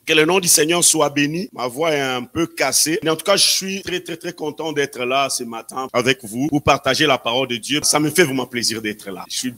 Que le nom du Seigneur soit béni. Ma voix est un peu cassée. Mais en tout cas, je suis très content d'être là ce matin avec vous pour partager la parole de Dieu. Ça me fait vraiment plaisir d'être là. Je suis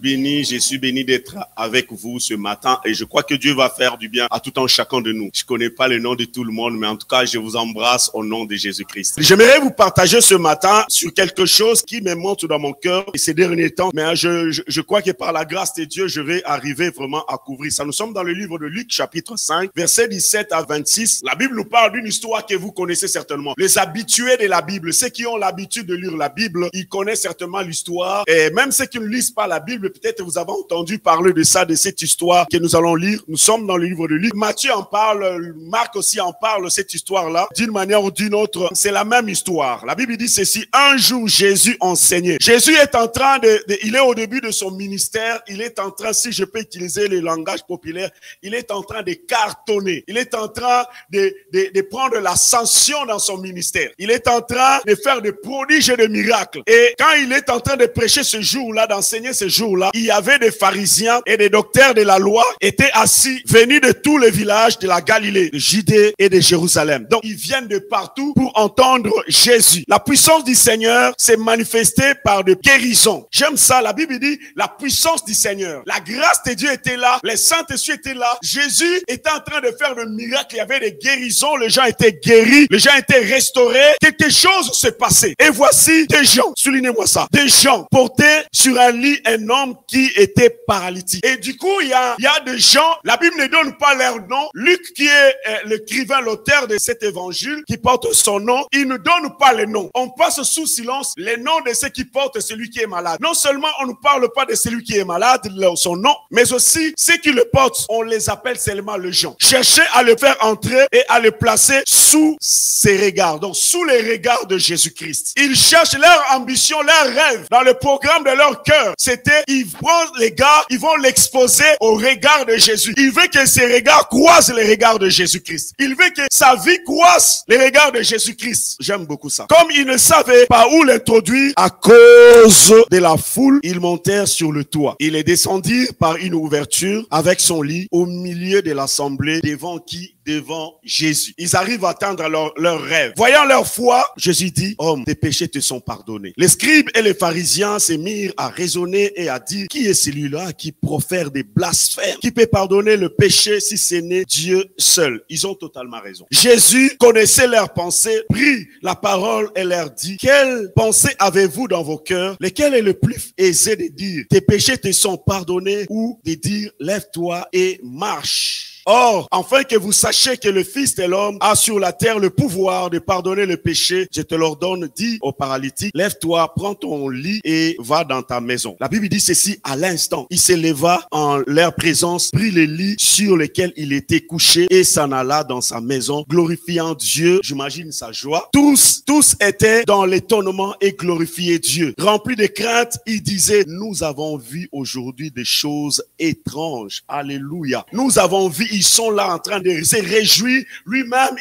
béni d'être avec vous ce matin et je crois que Dieu va faire du bien à tout un chacun de nous. Je connais pas le nom de tout le monde, mais en tout cas, je vous embrasse au nom de Jésus-Christ. J'aimerais vous partager ce matin sur quelque chose qui me monte dans mon cœur ces derniers temps. Mais je crois que par la grâce de Dieu, je vais arriver vraiment à couvrir ça. Nous sommes dans le livre de Luc, chapitre 5, verset 17 à 26, la Bible nous parle d'une histoire que vous connaissez certainement. Les habitués de la Bible, ceux qui ont l'habitude de lire la Bible, ils connaissent certainement l'histoire. Et même ceux qui ne lisent pas la Bible, peut-être vous avez entendu parler de ça, de cette histoire que nous allons lire. Nous sommes dans le livre de Luc. Matthieu en parle, Marc aussi en parle, cette histoire-là. D'une manière ou d'une autre, c'est la même histoire. La Bible dit ceci: un jour, Jésus enseignait. Jésus est en train il est au début de son ministère. Il est en train, si je peux utiliser le langage populaire, il est en train de cartonner. Il est en train de prendre l'ascension dans son ministère. Il est en train de faire des prodiges et des miracles. Et quand il est en train de prêcher ce jour-là, d'enseigner ce jour-là, il y avait des pharisiens et des docteurs de la loi étaient assis, venus de tous les villages de la Galilée, de Judée et de Jérusalem. Donc, ils viennent de partout pour entendre Jésus. La puissance du Seigneur s'est manifestée par des guérisons. J'aime ça. La Bible dit la puissance du Seigneur. La grâce de Dieu était là. Les Saint-Esprit étaient là. Jésus était en train de faire de miracles, il y avait des guérisons, les gens étaient guéris, les gens étaient restaurés, quelque chose s'est passé. Et voici des gens, soulignez-moi ça, des gens portaient sur un lit un homme qui était paralytique. Et du coup, il y a des gens, la Bible ne donne pas leur nom. Luc, qui est l'écrivain, l'auteur de cet évangile, qui porte son nom, il ne donne pas les noms. On passe sous silence les noms de ceux qui portent celui qui est malade. Non seulement on ne parle pas de celui qui est malade, son nom, mais aussi ceux qui le portent, on les appelle seulement les gens. Cherchez à le faire entrer et à le placer sous ses regards, donc sous les regards de Jésus-Christ. Ils cherchent leur ambition, leur rêve, dans le programme de leur cœur. C'était, ils prennent les gars, ils vont l'exposer au regard de Jésus. Il veut que ses regards croisent les regards de Jésus-Christ. Il veut que sa vie croise les regards de Jésus-Christ. J'aime beaucoup ça. Comme ils ne savaient pas où l'introduire à cause de la foule, ils montèrent sur le toit. Ils descendirent par une ouverture avec son lit au milieu de l'assemblée, devant qui? Devant Jésus. Ils arrivent à atteindre leur rêve. Voyant leur foi, Jésus dit: homme, tes péchés te sont pardonnés. Les scribes et les pharisiens se mirent à raisonner et à dire: qui est celui-là qui profère des blasphèmes? Qui peut pardonner le péché si ce n'est Dieu seul? Ils ont totalement raison. Jésus connaissait leurs pensées, prit la parole et leur dit: quelle pensée avez-vous dans vos cœurs? Lequel est le plus aisé de dire: tes péchés te sont pardonnés, ou de dire: lève-toi et marche? Or, afin que vous sachiez que le Fils de l'homme a sur la terre le pouvoir de pardonner le péché, je te l'ordonne, dis au paralytique: lève-toi, prends ton lit et va dans ta maison. La Bible dit ceci: à l'instant, il se leva en leur présence, prit le lit sur lequel il était couché et s'en alla dans sa maison, glorifiant Dieu. J'imagine sa joie. Tous étaient dans l'étonnement et glorifiaient Dieu. Remplis de crainte, ils disaient: nous avons vu aujourd'hui des choses étranges. Alléluia. Nous avons vu. Ils sont là en train de se réjouir. Lui-même,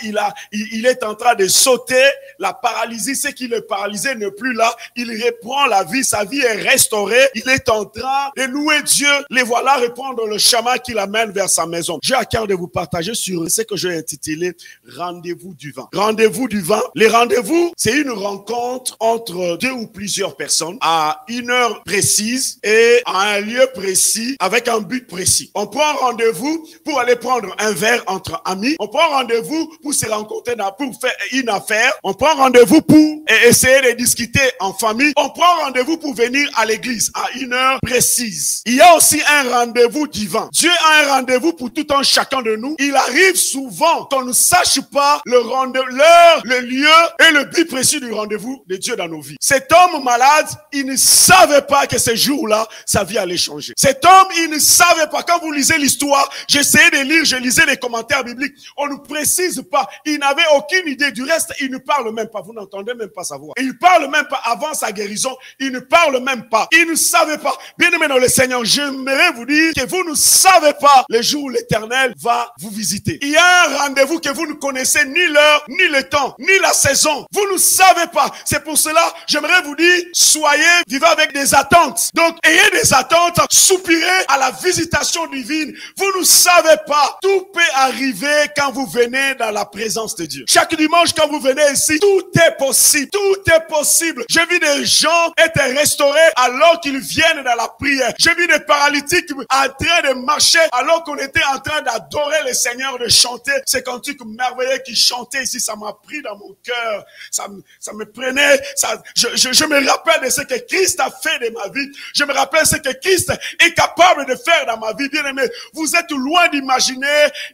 il est en train de sauter. La paralysie, c'est qu'il est paralysé, n'est plus là. Il reprend la vie. Sa vie est restaurée. Il est en train de louer Dieu. Les voilà reprendre le chemin qui l'amène vers sa maison. J'ai à cœur de vous partager sur ce que j'ai intitulé Rendez-vous du vin. Rendez-vous du vin. Les rendez-vous, c'est une rencontre entre deux ou plusieurs personnes à une heure précise et à un lieu précis avec un but précis. On prend rendez-vous pour aller prendre un verre entre amis. On prend rendez-vous pour se rencontrer, pour faire une affaire. On prend rendez-vous pour essayer de discuter en famille. On prend rendez-vous pour venir à l'église à une heure précise. Il y a aussi un rendez-vous divin. Dieu a un rendez-vous pour tout un chacun de nous. Il arrive souvent qu'on ne sache pas le rendez-vous, l'heure, le lieu et le but précis du rendez-vous de Dieu dans nos vies. Cet homme malade, il ne savait pas que ce jour-là, sa vie allait changer. Cet homme, il ne savait pas. Quand vous lisez l'histoire, j'essayais de lire, je lisais les commentaires bibliques. On ne précise pas. Il n'avait aucune idée. Du reste, il ne parle même pas. Vous n'entendez même pas sa voix. Il ne parle même pas avant sa guérison. Il ne parle même pas. Il ne savait pas. Bien-aimés dans le Seigneur, j'aimerais vous dire que vous ne savez pas le jour où l'Éternel va vous visiter. Il y a un rendez-vous que vous ne connaissez ni l'heure, ni le temps, ni la saison. Vous ne savez pas. C'est pour cela, j'aimerais vous dire, vivez avec des attentes. Donc, ayez des attentes, soupirez à la visitation divine. Vous ne savez pas pas. Tout peut arriver quand vous venez dans la présence de Dieu. Chaque dimanche, quand vous venez ici, tout est possible. Tout est possible. J'ai vu des gens être restaurés alors qu'ils viennent dans la prière. J'ai vu des paralytiques en train de marcher alors qu'on était en train d'adorer le Seigneur, de chanter. C'est cantique merveilleux qui chantait ici. Ça m'a pris dans mon cœur. Ça me prenait. Je me rappelle de ce que Christ a fait de ma vie. Je me rappelle ce que Christ est capable de faire dans ma vie. Bien aimé, vous êtes loin d'imaginer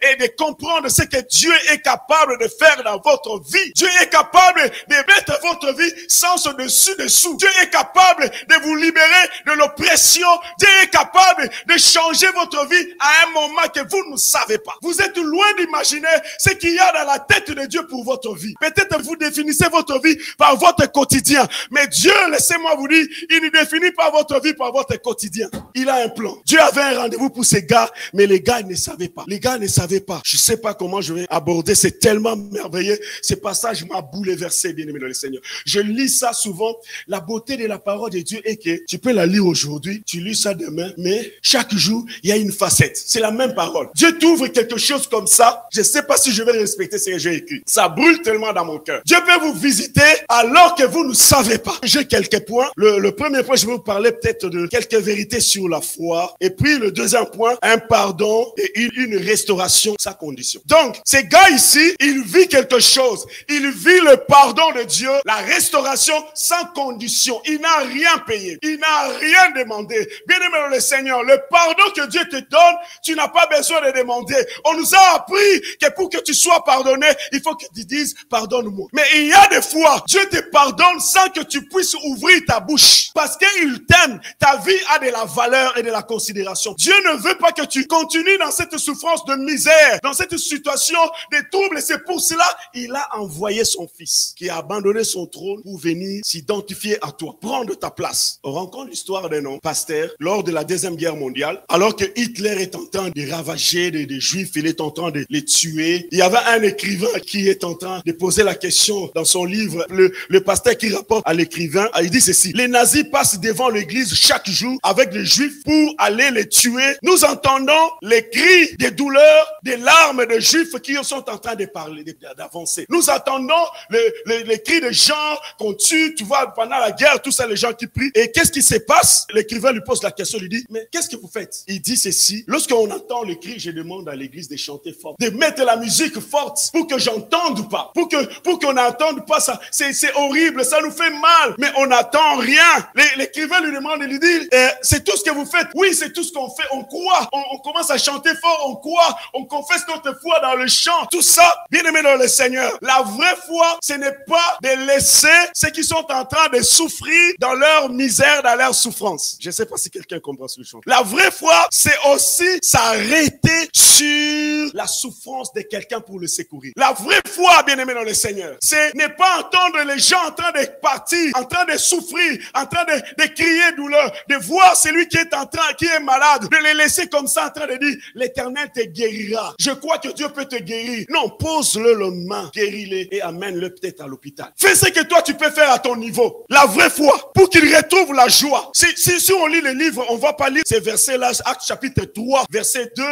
et de comprendre ce que Dieu est capable de faire dans votre vie. Dieu est capable de mettre votre vie sens dessus-dessous. Dieu est capable de vous libérer de l'oppression. Dieu est capable de changer votre vie à un moment que vous ne savez pas. Vous êtes loin d'imaginer ce qu'il y a dans la tête de Dieu pour votre vie. Peut-être vous définissez votre vie par votre quotidien. Mais Dieu, laissez-moi vous dire, il ne définit pas votre vie par votre quotidien. Il a un plan. Dieu avait un rendez-vous pour ces gars, mais les gars ne savaient pas. Les gars ne savaient pas. Je ne sais pas comment je vais aborder. C'est tellement merveilleux. Ce passage m'a bouleversé, bien-aimé dans le Seigneur. Je lis ça souvent. La beauté de la parole de Dieu est que tu peux la lire aujourd'hui, tu lis ça demain, mais chaque jour, il y a une facette. C'est la même parole. Dieu t'ouvre quelque chose comme ça. Je ne sais pas si je vais respecter ce que j'ai écrit. Ça brûle tellement dans mon cœur. Dieu peut vous visiter alors que vous ne savez pas. J'ai quelques points. Le premier point, je vais vous parler peut-être de quelques vérités sur la foi. Et puis le deuxième point, un pardon et une restauration, sa condition. Donc, ces gars ici, ils vivent quelque chose. Ils vivent le pardon de Dieu, la restauration sans condition. Il n'a rien payé. Il n'a rien demandé. Bien-aimé dans le Seigneur, le pardon que Dieu te donne, tu n'as pas besoin de demander. On nous a appris que pour que tu sois pardonné, il faut que tu dises pardonne-moi. Mais il y a des fois, Dieu te pardonne sans que tu puisses ouvrir ta bouche. Parce qu'il t'aime. Ta vie a de la valeur et de la considération. Dieu ne veut pas que tu continues dans cette souffrance de misère, dans cette situation de trouble. Et c'est pour cela qu'il a envoyé son fils, qui a abandonné son trône pour venir s'identifier à toi, prendre ta place. On rencontre l'histoire d'un homme, pasteur, lors de la Deuxième Guerre mondiale, alors que Hitler est en train de ravager des Juifs, il est en train de les tuer. Il y avait un écrivain qui est en train de poser la question dans son livre. Le pasteur qui rapporte à l'écrivain, il dit ceci: les nazis passent devant l'église chaque jour avec les Juifs pour aller les tuer. Nous entendons les cris de douleur, des larmes de Juifs qui sont en train de parler, d'avancer. Nous entendons les cris de gens qu'on tue, tu vois, pendant la guerre, tout ça, les gens qui prient. Et qu'est-ce qui se passe? L'écrivain lui pose la question, lui dit, mais qu'est-ce que vous faites? Il dit ceci: lorsqu'on entend les cris, je demande à l'église de chanter fort, de mettre la musique forte pour que j'entende pas, pour qu'on n'entende pas ça. C'est horrible, ça nous fait mal, mais on n'entend rien. L'écrivain lui demande, il lui dit, c'est tout ce que vous faites? Oui, c'est tout ce qu'on fait. On croit, on commence à chanter fort, on croit, on confesse notre foi dans le chant. Tout ça, bien aimé dans le Seigneur. La vraie foi, ce n'est pas de laisser ceux qui sont en train de souffrir dans leur misère, dans leur souffrance. Je ne sais pas si quelqu'un comprend ce que je chante. La vraie foi, c'est aussi s'arrêter sur la souffrance de quelqu'un pour le secourir. La vraie foi, bien aimé dans le Seigneur, c'est ne pas entendre les gens en train de partir, en train de souffrir, en train de crier douleur, de voir celui qui est malade, de les laisser comme ça en train de dire, l'Éternel te guérira. Je crois que Dieu peut te guérir. Non, pose-le les mains, guéris-le et amène-le peut-être à l'hôpital. Fais ce que toi tu peux faire à ton niveau. La vraie foi, pour qu'il retrouve la joie. Si on lit le livre, on va pas lire ces versets-là, Actes chapitre 3, verset 2,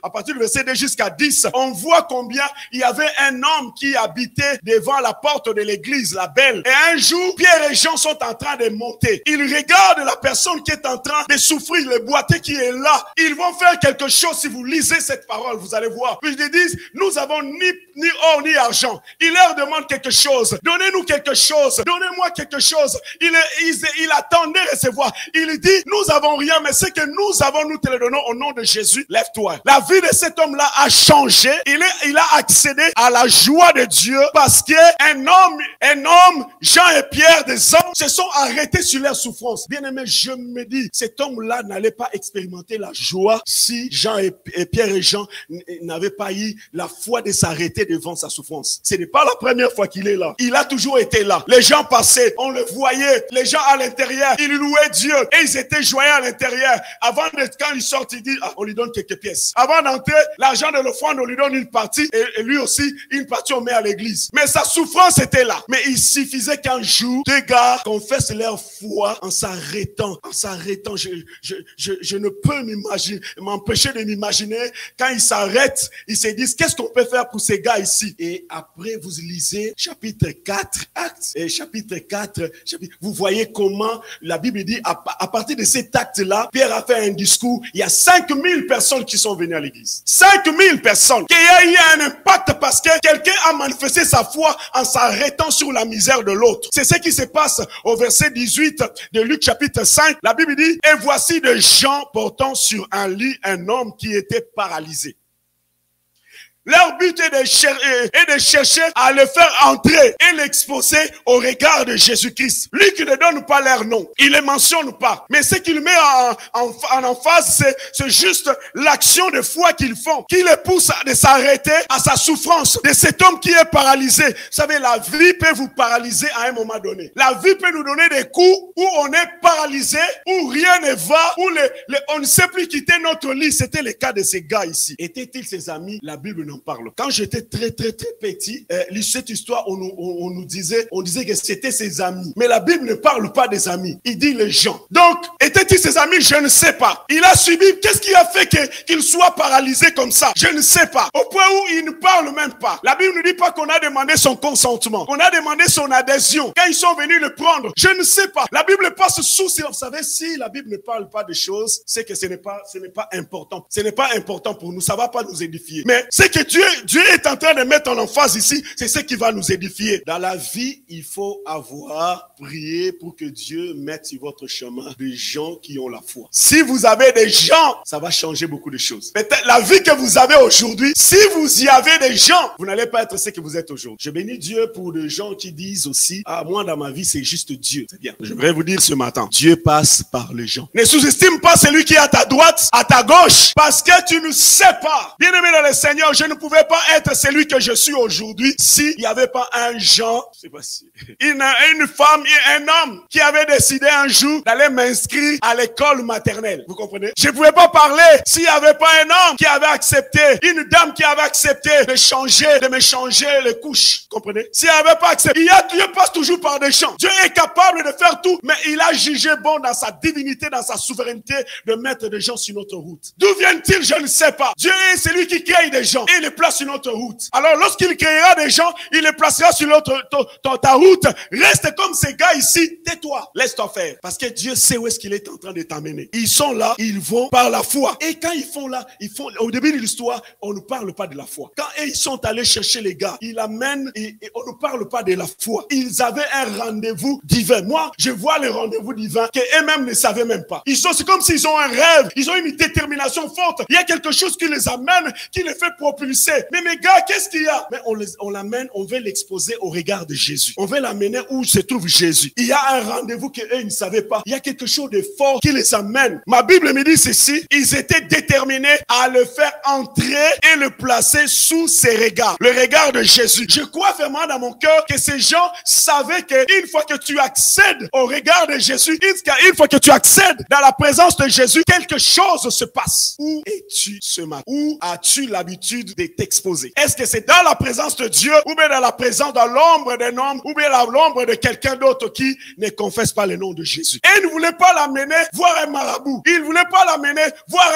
à partir du verset 2 jusqu'à 10, on voit combien il y avait un homme qui habitait devant la porte de l'église, la Belle. Et un jour, Pierre et Jean sont en train de monter. Ils regardent la personne qui est en train de souffrir, le boiteux qui est là. Ils vont faire quelque chose. Si vous lisez cette parole, vous allez voir. Puis ils disent, nous avons ni or ni argent. Il leur demande quelque chose. Donnez-nous quelque chose. Donnez-moi quelque chose. Il attendait recevoir. Il dit, nous avons rien, mais ce que nous avons, nous te le donnons au nom de Jésus. Lève-toi. La vie de cet homme-là a changé. Il a accédé à la joie de Dieu parce qu'un homme, Jean et Pierre, des hommes, se sont arrêtés sur leur souffrance. Bien aimé, je me dis, cet homme-là n'allait pas expérimenter la joie si Jean et Pierre et Jean n'avaient pas eu la foi de s'arrêter devant sa souffrance. Ce n'est pas la première fois qu'il est là. Il a toujours été là. Les gens passaient, on le voyait. Les gens à l'intérieur, ils louaient Dieu et ils étaient joyeux à l'intérieur. Avant d'être, quand ils sortent, ils disent, on lui donne quelques pièces. Avant d'entrer, l'argent de l'offrande, on lui donne une partie et lui aussi, une partie on met à l'église. Mais sa souffrance était là. Mais il suffisait qu'un jour, deux gars confessent leur foi en s'arrêtant. En s'arrêtant, je ne peux m'empêcher de m'imaginer quand ils s'arrêtent, ils se disent, qu'est-ce qu'on peut faire pour ces gars ici? Et après, vous lisez chapitre 4, Actes, et chapitre 4, vous voyez comment la Bible dit, à partir de cet acte-là, Pierre a fait un discours, il y a 5000 personnes qui sont venues à l'église. 5000 personnes. Qu'il y a eu un impact parce que quelqu'un a manifesté sa foi en s'arrêtant sur la misère de l'autre. C'est ce qui se passe au verset 18 de Luc chapitre 5. La Bible dit, et voici des gens portant sur un lit un homme qui était paralysé. Leur but est de chercher à le faire entrer et l'exposer au regard de Jésus-Christ. Lui qui ne donne pas leur nom, il ne les mentionne pas. Mais ce qu'il met en emphase, c'est juste l'action de foi qu'ils font, qui les pousse à s'arrêter à sa souffrance de cet homme qui est paralysé. Vous savez, la vie peut vous paralyser à un moment donné. La vie peut nous donner des coups où on est paralysé, où rien ne va, où on ne sait plus quitter notre lit. C'était le cas de ces gars ici. Étaient-ils ses amis? La Bible n'en parle. Quand j'étais très petit, cette histoire, on nous disait que c'était ses amis. Mais la Bible ne parle pas des amis. Il dit les gens. Donc, étaient-ils ses amis? Je ne sais pas. Il a subi. Qu'est-ce qui a fait qu'il soit paralysé comme ça? Je ne sais pas. Au point où il ne parle même pas. La Bible ne dit pas qu'on a demandé son consentement. On a demandé son adhésion. Quand ils sont venus le prendre, je ne sais pas. La Bible passe sous silence. Vous savez, si la Bible ne parle pas de choses, c'est que ce n'est pas important. Ce n'est pas important pour nous. Ça ne va pas nous édifier. Mais c'est que Dieu est en train de mettre en emphase ici, c'est ce qui va nous édifier. Dans la vie, il faut avoir prié pour que Dieu mette sur votre chemin des gens qui ont la foi. Si vous avez des gens, ça va changer beaucoup de choses. Peut-être la vie que vous avez aujourd'hui, si vous y avez des gens, vous n'allez pas être ce que vous êtes aujourd'hui. Je bénis Dieu pour des gens qui disent aussi, ah, moi dans ma vie, c'est juste Dieu. C'est bien. J'aimerais vous dire ce matin, Dieu passe par les gens. Ne sous-estime pas celui qui est à ta droite, à ta gauche, parce que tu ne sais pas. Bien-aimé dans le Seigneur, je ne pouvais pas être celui que je suis aujourd'hui s'il n'y avait pas un Jean, c'est pas si, une femme et un homme qui avait décidé un jour d'aller m'inscrire à l'école maternelle. Vous comprenez? Je ne pouvais pas parler s'il n'y avait pas un homme qui avait accepté, une dame qui avait accepté de me changer les couches. Vous comprenez? S'il n'y avait pas accepté, Dieu passe toujours par des gens. Dieu est capable de faire tout, mais il a jugé bon dans sa divinité, dans sa souveraineté, de mettre des gens sur notre route. D'où viennent-ils? Je ne sais pas. Dieu est celui qui crée des gens et les place sur notre route. Alors lorsqu'il créera des gens, il les placera sur ta route. Reste comme ces gars ici. Tais-toi. Laisse-toi faire. Parce que Dieu sait où est-ce qu'il est en train de t'amener. Ils sont là, ils vont par la foi. Et quand ils font là, au début de l'histoire, on ne parle pas de la foi. Quand ils sont allés chercher les gars, ils amènent et on ne parle pas de la foi. Ils avaient un rendez-vous divin. Moi, je vois les rendez-vous divins qu'eux-mêmes ne savaient même pas. C'est comme s'ils ont un rêve. Ils ont une détermination forte. Il y a quelque chose qui les amène, qui les fait propulser. Mais mes gars, qu'est-ce qu'il y a? Mais on l'amène, on veut l'exposer au regard de Jésus. On veut l'amener où se trouve Jésus. Il y a un rendez-vous qu'eux ne savaient pas. Il y a quelque chose de fort qui les amène. Ma Bible me dit ceci. Ils étaient déterminés à le faire entrer et le placer sous ses regards. Le regard de Jésus. Je crois vraiment dans mon cœur que ces gens savaient qu'une fois que tu accèdes au regard de Jésus, une fois que tu accèdes dans la présence de Jésus, quelque chose se passe. Où es-tu ce matin? Où as-tu l'habitude de t'exposer? Est-ce que c'est dans la présence de Dieu ou bien dans la présence, dans l'ombre d'un homme ou bien dans l'ombre de quelqu'un d'autre qui ne confesse pas le nom de Jésus? Et il ne voulait pas l'amener voir un marabout. Il ne voulait pas l'amener voir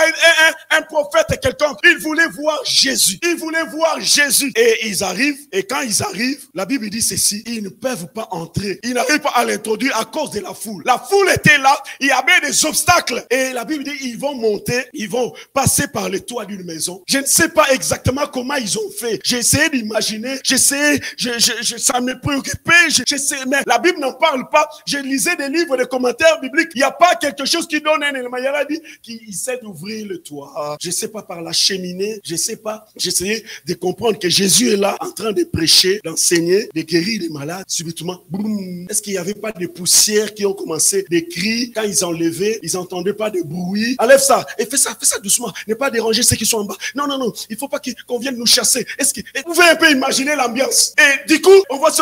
un prophète, quelqu'un. Il voulait voir Jésus. Il voulait voir Jésus. Et ils arrivent. Et quand ils arrivent, la Bible dit ceci. Ils ne peuvent pas entrer. Ils n'arrivent pas à l'introduire à cause de la foule. La foule était là. Il y avait des obstacles. Et la Bible dit, ils vont monter. Ils vont passer par le toit d'une maison. Je ne sais pas exactement comment ils ont fait. J'ai essayé d'imaginer. Ça me préoccupait. J'essayais, mais la Bible n'en parle pas. Je lisais des livres de commentaires bibliques. Il n'y a pas quelque chose qui donne un élément. Il a dit qu'il essaie d'ouvrir le toit. Je ne sais pas, par la cheminée. Je ne sais pas. J'essayais de comprendre que Jésus est là en train de prêcher, d'enseigner, de guérir les malades. Subitement, boum. Est-ce qu'il n'y avait pas de poussières qui ont commencé, des cris? Quand ils enlevaient, ils n'entendaient pas de bruit. Enlève ça et fais ça doucement. Ne pas déranger ceux qui sont en bas. Non. Il ne faut pas qu'on vienne nous chasser. Vous pouvez un peu imaginer l'ambiance. Et du coup, on voit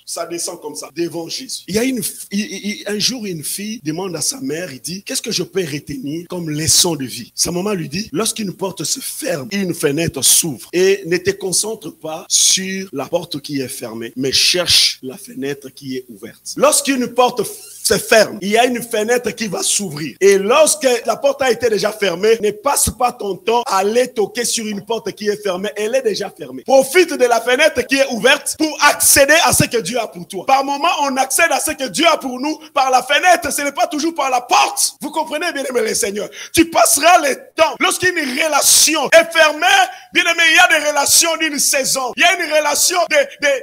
ça descend comme ça, devant Jésus. Il y a un jour, une fille demande à sa mère, il dit, qu'est-ce que je peux retenir comme leçon de vie? Sa maman lui dit, lorsqu'une porte se ferme, une fenêtre s'ouvre. Et ne te concentre pas sur la porte qui est fermée, mais cherche la fenêtre qui est ouverte. Lorsqu'une porte se ferme, il y a une fenêtre qui va s'ouvrir. Et lorsque la porte a été déjà fermée, ne passe pas ton temps à aller toquer sur une porte qui est fermée. Elle est déjà fermée. Profite de la fenêtre qui est ouverte pour accéder à ce que Dieu a pour toi. Par moment, on accède à ce que Dieu a pour nous par la fenêtre. Ce n'est pas toujours par la porte. Vous comprenez, bien-aimé les seigneurs? Tu passeras le temps. Lorsqu'une relation est fermée, bien-aimé, il y a des relations d'une saison. Il y a une relation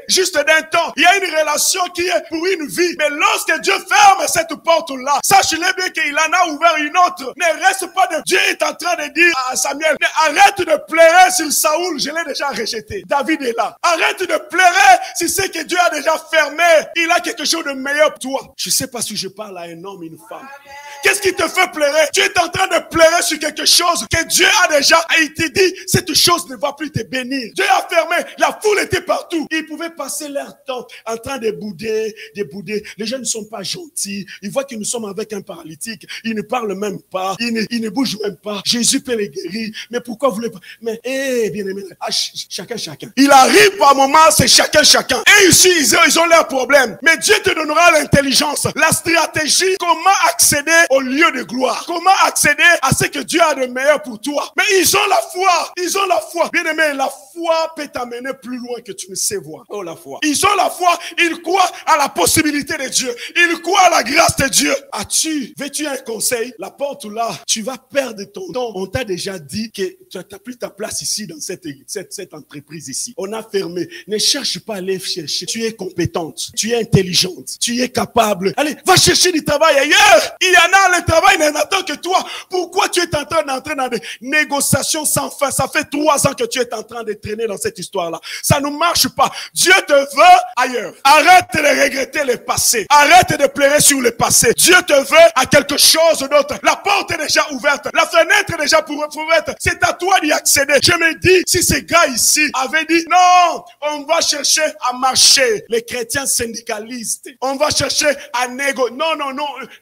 juste d'un temps. Il y a une relation qui est pour une vie. Mais lorsque Dieu ferme cette porte-là, sachez-le bien qu'il en a ouvert une autre. Ne reste pas de... Dieu est en train de dire à Samuel, arrête de pleurer sur Saoul, je l'ai déjà rejeté. David est là. Arrête de pleurer si c'est que Dieu a déjà fermé. Il a quelque chose de meilleur pour toi. Je ne sais pas si je parle à un homme, une femme. Qu'est-ce qui te fait pleurer? Tu es en train de pleurer sur quelque chose que Dieu a déjà, et il te dit, cette chose ne va plus te bénir. Dieu a fermé, la foule était partout. Ils pouvaient passer leur temps en train de bouder, Les gens ne sont pas gentils. Ils voient que nous sommes avec un paralytique. Ils ne parlent même pas. Ils ne bougent même pas. Jésus peut les guérir. Mais pourquoi vous voulez pas? Mais, bien aimé, chacun. Il arrive par moment, c'est chacun. Et ici, ils ont leurs problèmes. Mais Dieu te donnera l'intelligence, la stratégie, comment accéder au lieu de gloire. Comment accéder à ce que Dieu a de meilleur pour toi. Mais ils ont la foi. Bien aimé, la foi peut t'amener plus loin que tu ne sais voir. Oh, la foi. Ils ont la foi. Ils croient à la possibilité de Dieu. Ils croient à la grâce de Dieu. Veux-tu un conseil? La porte là, tu vas perdre ton temps. On t'a déjà dit que tu n'as plus ta place ici dans cette entreprise ici. On a fermé. Ne cherche pas à aller chercher. Tu es compétente. Tu es intelligente. Tu es capable. Allez, va chercher du travail ailleurs. Il y en a, le travail n'attend que toi. Pourquoi tu es en train d'entrer dans des négociations sans fin? Ça fait 3 ans que tu es en train de traîner dans cette histoire-là. Ça ne marche pas. Dieu te veut ailleurs. Arrête de regretter le passé. Arrête de pleurer sur le passé. Dieu te veut à quelque chose d'autre. La porte est déjà ouverte. La fenêtre est déjà ouverte. C'est à toi d'y accéder. Je me dis, si ces gars ici avaient dit, non, on va chercher à marcher. Les chrétiens syndicalistes. On va chercher à négocier. Non.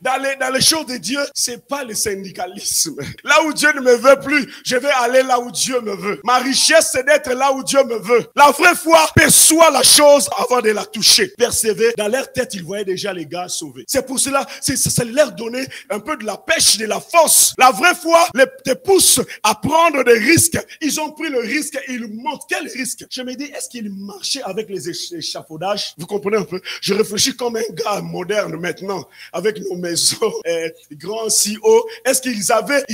Dans les choses de Dieu, c'est pas le syndicalisme. Là où Dieu ne me veut plus, je vais aller là où Dieu me veut. Ma richesse, c'est d'être là où Dieu me veut. La vraie foi perçoit la chose avant de la toucher. Persévérer. Dans leur tête, ils voyaient déjà les gars sauvés. C'est pour cela, ça leur donnait un peu de la pêche, de la force. La vraie foi te pousse à prendre des risques. Ils ont pris le risque et ils montrent quel risque. Je me dis, est-ce qu'ils marchaient avec les échafaudages? Vous comprenez un peu? Je réfléchis comme un gars moderne maintenant, avec nos maisons, grands CEO. Est-ce qu'ils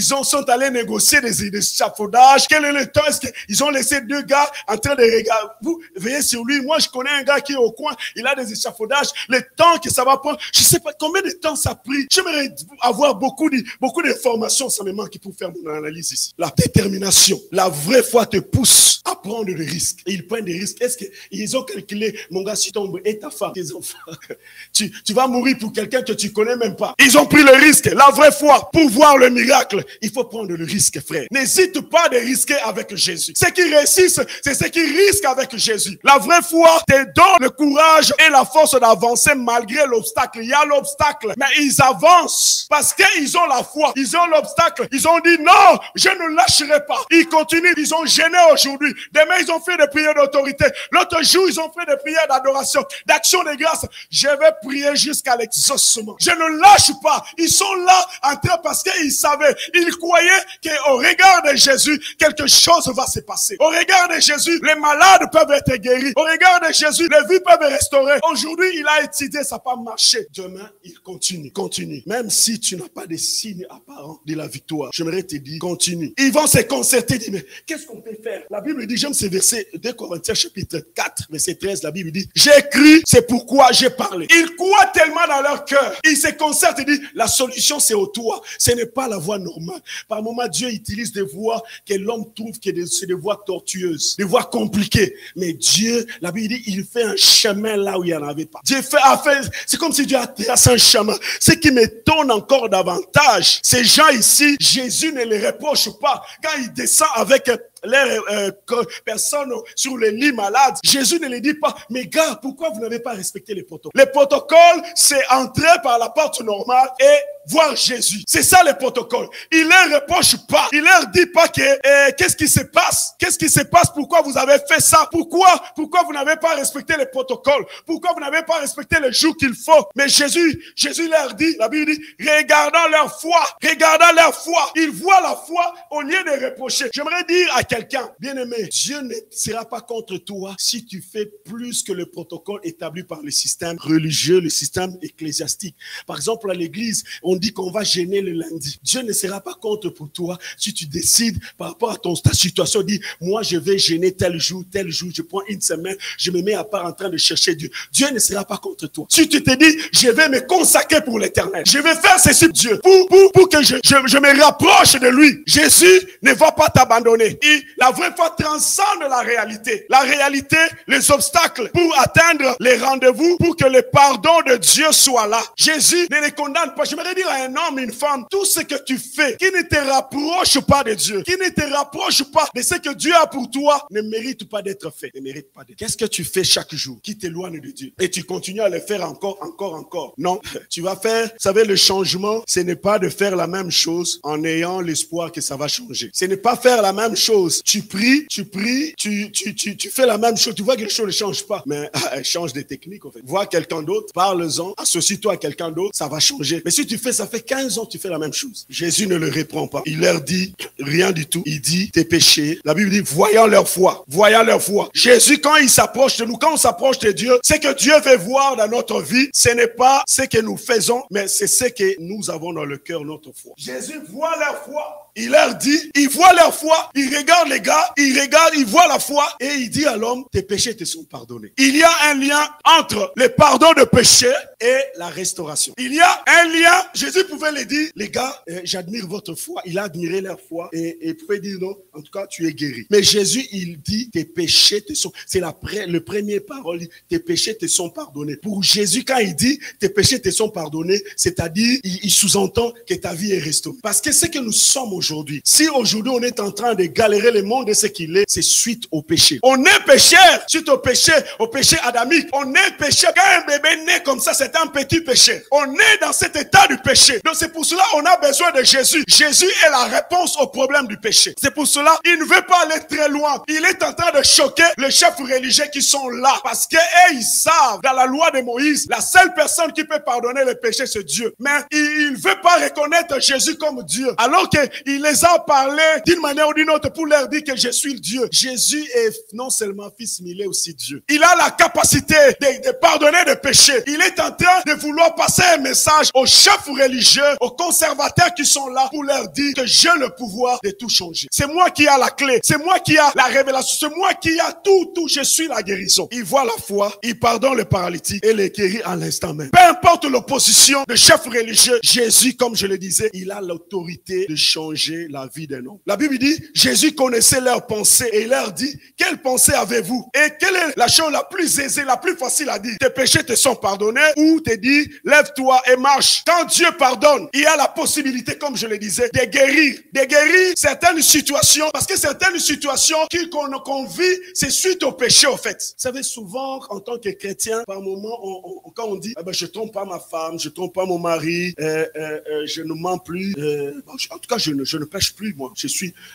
sont allés négocier des échafaudages? Quel est le temps? Est-ce qu'ils ont laissé 2 gars en train de regarder? Vous veillez sur lui. Moi, je connais un gars qui est au coin. Il a des échafaudages. Le temps que ça va prendre, je ne sais pas combien de temps ça a pris. J'aimerais avoir beaucoup d'informations. Ça me manque pour faire mon analyse ici. La détermination, la vraie foi te pousse à prendre des risques. Et ils prennent des risques. Est-ce qu'ils ont calculé, mon gars, si tu tombes et ta femme, tes enfants, tu vas mourir pour quelqu'un que tu connais même pas. Ils ont pris le risque. La vraie foi, pour voir le miracle, il faut prendre le risque, frère. N'hésite pas de risquer avec Jésus. Ceux qui réussissent, c'est ceux qui risquent avec Jésus. La vraie foi te donne le courage et la force d'avancer malgré l'obstacle. Il y a l'obstacle, mais ils avancent parce qu'ils ont la foi. Ils ont l'obstacle. Ils ont dit non, je ne lâcherai pas. Ils continuent. Ils ont gêné aujourd'hui. Demain, ils ont fait des prières d'autorité. L'autre jour, ils ont fait des prières d'adoration, d'action de grâce. Je vais prier jusqu'à l'exaucement. Je ne lâche pas. Ils sont là en train parce qu'ils savaient, ils croyaient qu'au regard de Jésus, quelque chose va se passer. Au regard de Jésus, les malades peuvent être guéris. Au regard de Jésus, les vies peuvent restaurer. Aujourd'hui, il a étudié, ça n'a pas marché. Demain, il continue. Même si tu n'as pas de signes apparents de la victoire, j'aimerais te dire, continue. Ils vont se concerter, dire, mais qu'est-ce qu'on peut faire? La Bible dit, j'aime ce verset, 2 Corinthiens chapitre 4, verset 13, la Bible dit, j'ai cru, c'est pourquoi j'ai parlé. Ils croient tellement dans leur cœur. Ils se concertent et disent, la solution c'est au toi. Ce n'est pas la voie normale. Par moments, Dieu utilise des voies que l'homme trouve que c'est des voies tortueuses, des voies compliquées. Mais Dieu, la Bible dit, il fait un chemin là où il n'y en avait pas. Dieu c'est comme si Dieu a tracé un chemin. Ce qui m'étonne encore davantage, ces gens ici, Jésus ne les reproche pas quand il descend avec personnes sur les lits malades, Jésus ne les dit pas, mais gars, pourquoi vous n'avez pas respecté les protocoles? Les protocoles, c'est entrer par la porte normale et voir Jésus. C'est ça les protocoles. Il leur reproche pas. Il leur dit pas que qu'est-ce qui se passe? Qu'est-ce qui se passe? Pourquoi vous avez fait ça? Pourquoi vous n'avez pas respecté les protocoles? Pourquoi vous n'avez pas respecté le jour qu'il faut? Mais Jésus leur dit, la Bible dit, regardant leur foi. Regardant leur foi. Ils voient la foi au lieu de reprocher. J'aimerais dire à quelqu'un, bien-aimé, Dieu ne sera pas contre toi si tu fais plus que le protocole établi par le système religieux, le système ecclésiastique. Par exemple, à l'église, on dit qu'on va gêner le lundi. Dieu ne sera pas contre pour toi si tu décides par rapport à ta situation, dis, moi je vais gêner tel jour, je prends une semaine, je me mets à part en train de chercher Dieu. Dieu ne sera pas contre toi. Si tu te dis, je vais me consacrer pour l'éternel, je vais faire ceci Dieu, pour que je me rapproche de lui. Jésus ne va pas t'abandonner. La vraie foi transcende la réalité. La réalité, les obstacles pour atteindre les rendez-vous, pour que le pardon de Dieu soit là. Jésus ne les condamne pas. J'aimerais dire à un homme, une femme, tout ce que tu fais, qui ne te rapproche pas de Dieu, qui ne te rapproche pas de ce que Dieu a pour toi, ne mérite pas d'être fait. Ne mérite pas d'être. Qu'est-ce que tu fais chaque jour qui t'éloigne de Dieu? Et tu continues à le faire encore. Non, tu vas faire, vous savez, le changement, ce n'est pas de faire la même chose en ayant l'espoir que ça va changer. Ce n'est pas faire la même chose. Tu pries, tu fais la même chose. Tu vois que les choses ne changent pas. Mais change de technique, en fait. Vois quelqu'un d'autre, parle-en, associe-toi à quelqu'un d'autre, ça va changer. Mais si tu fais, ça fait 15 ans que tu fais la même chose. Jésus ne le reprend pas. Il leur dit rien du tout. Il dit tes péchés. La Bible dit voyant leur foi. Voyant leur foi. Jésus, quand il s'approche de nous, quand on s'approche de Dieu, c'est que Dieu veut voir dans notre vie. Ce n'est pas ce que nous faisons, mais c'est ce que nous avons dans le cœur, notre foi. Jésus voit leur foi. Il leur dit, il voit leur foi, il regarde les gars, il voit la foi et il dit à l'homme, tes péchés te sont pardonnés. Il y a un lien entre le pardon de péché et la restauration. Il y a un lien, Jésus pouvait le dire, les gars, j'admire votre foi, il a admiré leur foi et pouvait dire non, en tout cas tu es guéri. Mais Jésus, il dit, tes péchés te sont, c'est le premier parole, tes péchés te sont pardonnés. Pour Jésus, quand il dit, tes péchés te sont pardonnés, c'est-à-dire, il sous-entend que ta vie est restaurée. Parce que ce que nous sommes aujourd'hui, si aujourd'hui on est en train de galérer le monde de ce qu'il est, c'est suite au péché. On est pécheur suite au péché adamique. On est pécheur. Quand un bébé naît comme ça, c'est un petit péché. On est dans cet état du péché. Donc c'est pour cela qu'on a besoin de Jésus. Jésus est la réponse au problème du péché. C'est pour cela qu'il ne veut pas aller très loin. Il est en train de choquer les chefs religieux qui sont là. Parce qu'ils savent, dans la loi de Moïse, la seule personne qui peut pardonner le péché, c'est Dieu. Mais il ne veut pas reconnaître Jésus comme Dieu. Alors qu'il les a parlé d'une manière ou d'une autre pour leur dire que je suis Dieu. Jésus est non seulement fils, mais il est aussi Dieu. Il a la capacité de pardonner des péchés. Il est en train de vouloir passer un message aux chefs religieux, aux conservateurs qui sont là pour leur dire que j'ai le pouvoir de tout changer. C'est moi qui ai la clé. C'est moi qui ai la révélation. C'est moi qui ai tout. Je suis la guérison. Il voit la foi. Il pardonne le paralytique et les guérit à l'instant même. Peu importe l'opposition de chefs religieux, Jésus, comme je le disais, il a l'autorité de changer la vie d'un homme. La Bible dit, Jésus connaissait leurs pensées et il leur dit, quelles pensées avez-vous? Et quelle est la chose la plus aisée, la plus facile à dire? Tes péchés te sont pardonnés ou te dit, lève-toi et marche. Quand Dieu pardonne, il y a la possibilité, comme je le disais, de guérir certaines situations, parce que certaines situations qu'on vit, c'est suite au péché, en fait. Vous savez, souvent, en tant que chrétien, par moment, quand on dit, ah ben, je trompe pas ma femme, je trompe pas mon mari, je ne mens plus, en tout cas, je ne pêche plus, moi.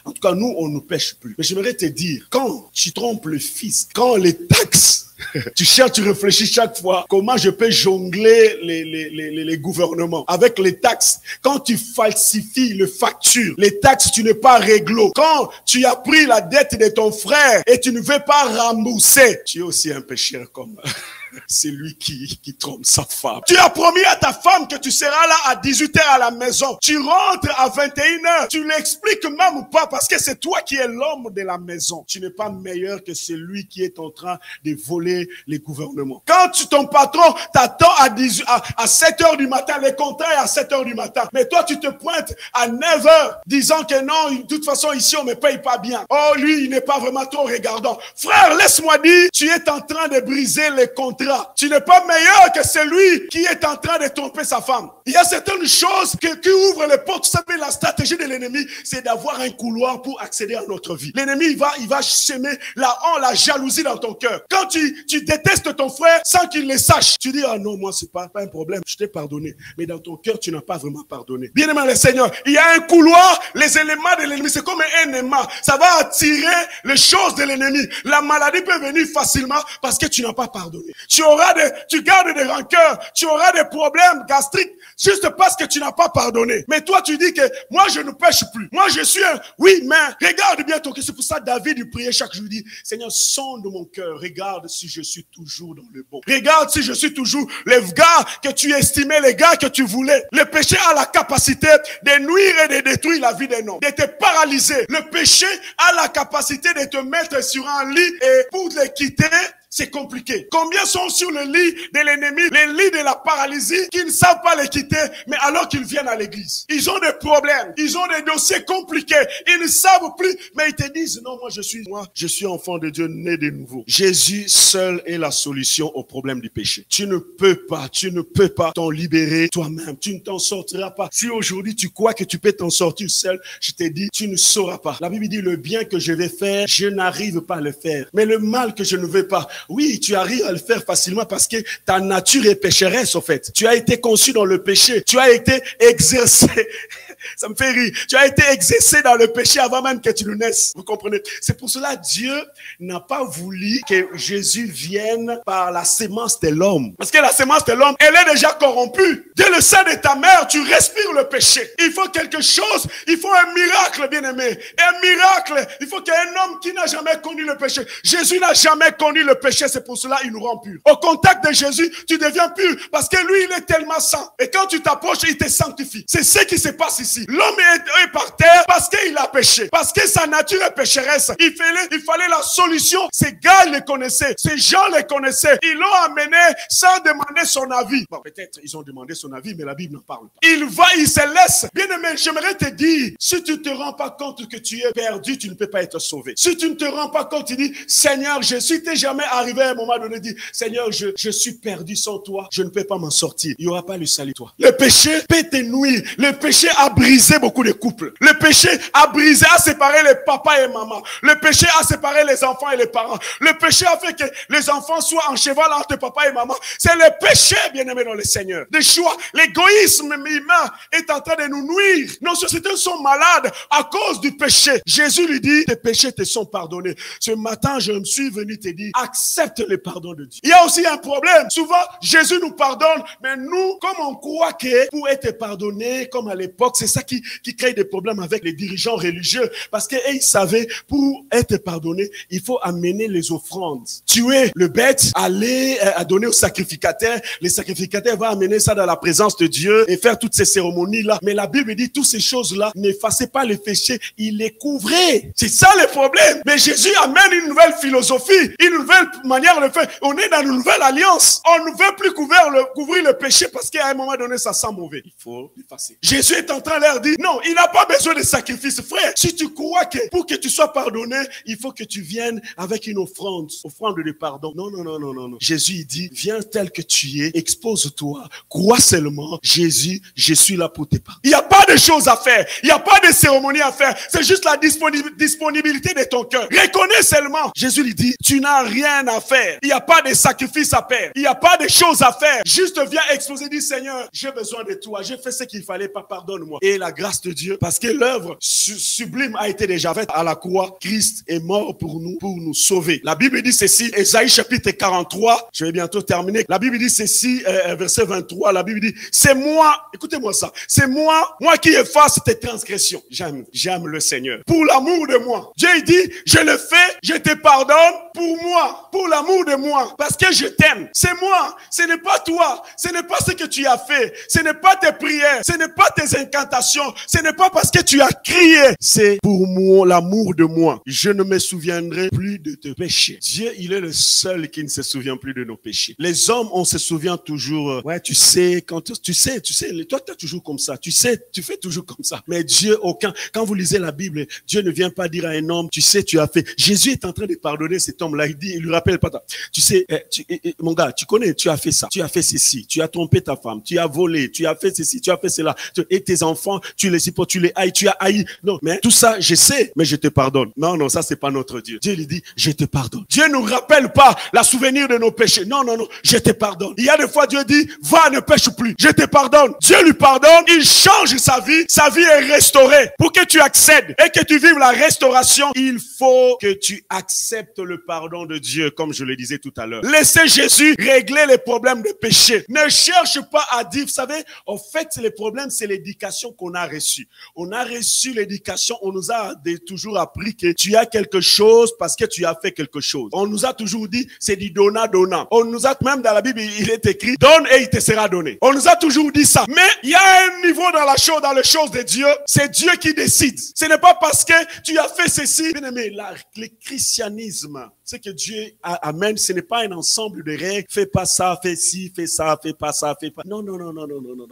En tout cas, nous, on ne pêche plus. Mais j'aimerais te dire, quand tu trompes le fils, quand les taxes, tu cherches, tu réfléchis chaque fois, comment je peux jongler les gouvernements avec les taxes. Quand tu falsifies les factures, les taxes, tu n'es pas réglo. Quand tu as pris la dette de ton frère et tu ne veux pas rembourser, tu es aussi un pécheur comme c'est lui qui trompe sa femme. Tu as promis à ta femme que tu seras là à 18h à la maison. Tu rentres à 21h. Tu l'expliques même ou pas parce que c'est toi qui es l'homme de la maison. Tu n'es pas meilleur que celui qui est en train de voler les gouvernements. Quand ton patron t'attend à 7h du matin, les contrats est à 7h du matin. Mais toi, tu te pointes à 9h disant que non, de toute façon, ici, on ne me paye pas bien. Oh, lui, il n'est pas vraiment trop regardant. Frère, laisse-moi dire, tu es en train de briser les contrats contrat. Tu n'es pas meilleur que celui qui est en train de tromper sa femme. Il y a certaines choses qui ouvrent les portes. Vous savez, la stratégie de l'ennemi, c'est d'avoir un couloir pour accéder à notre vie. L'ennemi, il va semer la honte, la jalousie dans ton cœur. Quand tu détestes ton frère sans qu'il le sache, tu dis, ah non, moi, c'est pas un problème, je t'ai pardonné. Mais dans ton cœur, tu n'as pas vraiment pardonné. Bien aimé le Seigneur, il y a un couloir, les éléments de l'ennemi, c'est comme un aimant. Ça va attirer les choses de l'ennemi. La maladie peut venir facilement parce que tu n'as pas pardonné. Tu gardes des rancœurs, tu auras des problèmes gastriques juste parce que tu n'as pas pardonné. Mais toi, tu dis que moi, je ne pêche plus. Moi, je suis un... Oui, mais regarde bien ton cœur. C'est pour ça que David, il priait chaque jour. Il dit, Seigneur, sonde mon cœur. Regarde si je suis toujours dans le bon. Regarde si je suis toujours les gars que tu estimais, les gars que tu voulais. Le péché a la capacité de nuire et de détruire la vie d'un homme, de te paralyser. Le péché a la capacité de te mettre sur un lit et pour te quitter, c'est compliqué. Combien sont sur le lit de l'ennemi, les lits de la paralysie, qui ne savent pas les quitter, mais alors qu'ils viennent à l'église. Ils ont des problèmes, ils ont des dossiers compliqués, ils ne savent plus, mais ils te disent, non, moi je suis enfant de Dieu, né de nouveau. Jésus seul est la solution au problème du péché. Tu ne peux pas t'en libérer toi-même. Tu ne t'en sortiras pas. Si aujourd'hui tu crois que tu peux t'en sortir seul, je te dis, tu ne sauras pas. La Bible dit, le bien que je vais faire, je n'arrive pas à le faire. Mais le mal que je ne veux pas, oui, tu arrives à le faire facilement parce que ta nature est pécheresse, en fait. Tu as été conçu dans le péché. Tu as été exercé. Ça me fait rire. Tu as été exercé dans le péché avant même que tu ne naisses. Vous comprenez? C'est pour cela que Dieu n'a pas voulu que Jésus vienne par la sémence de l'homme. Parce que la sémence de l'homme, elle est déjà corrompue. Dès le sein de ta mère, tu respires le péché. Il faut quelque chose. Il faut un miracle, bien-aimé. Un miracle. Il faut qu'il y ait un homme qui n'a jamais connu le péché. Jésus n'a jamais connu le péché. C'est pour cela qu'il nous rend purs. Au contact de Jésus, tu deviens pur. Parce que lui, il est tellement saint. Et quand tu t'approches, il te sanctifie. C'est ce qui se passe ici. L'homme est par terre parce qu'il a péché. Parce que sa nature est pécheresse. Il fallait la solution. Ces gars, ils les connaissaient. Ces gens les connaissaient. Ils l'ont amené sans demander son avis. Bon, peut-être ils ont demandé son avis, mais la Bible n'en parle pas. Il se laisse. Bien aimé, j'aimerais te dire, si tu ne te rends pas compte que tu es perdu, tu ne peux pas être sauvé. Si tu ne te rends pas compte, tu dis, Seigneur, Jésus, t'es jamais arrivé à un moment donné, dit, Seigneur, je suis perdu sans toi. Je ne peux pas m'en sortir. Il n'y aura pas le salut, toi. Le péché peut te nuire. Le péché a brisé beaucoup de couples. Le péché a brisé, a séparé les papas et maman. Le péché a séparé les enfants et les parents. Le péché a fait que les enfants soient en cheval entre papa et maman. C'est le péché, bien-aimé dans le Seigneur. Des choix. L'égoïsme humain est en train de nous nuire. Nos sociétés sont malades à cause du péché. Jésus lui dit, tes péchés te sont pardonnés. Ce matin, je me suis venu te dire, accepte le pardon de Dieu. Il y a aussi un problème. Souvent, Jésus nous pardonne, mais nous, comme on croit que pour être pardonné, comme à l'époque, c'est ça qui crée des problèmes avec les dirigeants religieux. Parce qu'ils savaient, pour être pardonné, il faut amener les offrandes. Tuer le bête, aller à donner au sacrificateur. Les sacrificateurs vont amener ça dans la présence de Dieu et faire toutes ces cérémonies-là. Mais la Bible dit, toutes ces choses-là, n'effacez pas les péchés, il les couvrait. C'est ça le problème. Mais Jésus amène une nouvelle philosophie, une nouvelle manière de faire. On est dans une nouvelle alliance. On ne veut plus couvrir le péché parce qu'à un moment donné, ça sent mauvais. Il faut l'effacer. Jésus est en train de leur dire, non, il n'a pas besoin de sacrifice. Frère, si tu crois que pour que tu sois pardonné, il faut que tu viennes avec une offrande de pardon. Non. Jésus, il dit, viens tel que tu es, expose-toi, crois seulement, Jésus, je suis là pour te pardonner. Il n'y a pas de choses à faire. Il n'y a pas de cérémonie à faire. C'est juste la disponibilité de ton cœur. Reconnais seulement. Jésus lui dit, tu n'as rien à faire. Il n'y a pas de sacrifice à faire. Il n'y a pas de choses à faire. Juste viens exposer, dis, Seigneur, j'ai besoin de toi. J'ai fait ce qu'il fallait pas, pardonne-moi. Et la grâce de Dieu, parce que l'œuvre sublime a été déjà faite à la croix. Christ est mort pour nous sauver. La Bible dit ceci, Ésaïe chapitre 43, je vais bientôt terminer. La Bible dit ceci, verset 23, la Bible dit, c'est moi, écoutez-moi ça, c'est moi qui efface tes transgressions. J'aime le Seigneur. Pour l'amour de moi. Dieu dit, je le fais, je te pardonne pour moi, pour l'amour de moi, parce que je t'aime. C'est moi, ce n'est pas toi, ce n'est pas ce que tu as fait, ce n'est pas tes prières, ce n'est pas tes incantations, ce n'est pas parce que tu as crié, c'est pour moi, l'amour de moi. Je ne me souviendrai plus de tes péchés. Dieu, il est le seul qui ne se souvient plus de nos péchés. Les hommes, on se souvient toujours, ouais, tu sais, toi, t'es toujours comme ça, tu sais, tu fais toujours comme ça. Mais Dieu, quand vous lisez la Bible, Dieu ne vient pas dire à un homme, tu sais, tu as fait. Jésus est en train de pardonner cet homme-là. Il lui rappelle pas. Tu sais, mon gars, tu connais, tu as fait ça, tu as fait ceci, tu as trompé ta femme, tu as volé, tu as fait ceci, tu as fait cela. Et tes enfants, tu les supportes, tu les haïs, tu as haï. Non, mais tout ça, je sais, mais je te pardonne. Non, non, ça c'est pas notre Dieu. Dieu lui dit, je te pardonne. Dieu ne nous rappelle pas la souvenir de nos péchés. Non, non, non, je te pardonne. Il y a des fois Dieu dit, va, ne pêche plus. Je te pardonne. Dieu lui pardonne, il change sa vie est restaurée. Pour que tu accèdes et que tu vives la restauration, il faut que tu acceptes le pardon de Dieu, comme je le disais tout à l'heure. Laissez Jésus régler les problèmes de péché. Ne cherche pas à dire, vous savez, en fait, les problèmes, c'est l'éducation qu'on a reçue. On a reçu l'éducation, on nous a toujours appris que tu as quelque chose parce que tu as fait quelque chose. On nous a toujours dit, c'est du donnant. On nous a, même dans la Bible, il est écrit, donne et il te sera donné. On nous a toujours dit ça. Mais il y a un niveau dans les choses de Dieu, c'est Dieu qui décide. Ce n'est pas parce que tu as fait ceci. Bien aimé, le christianisme, c'est que Dieu amène, ce n'est pas un ensemble de règles. Fais pas ça, fais ci, fais ça, fais pas ça, fais pas. Non.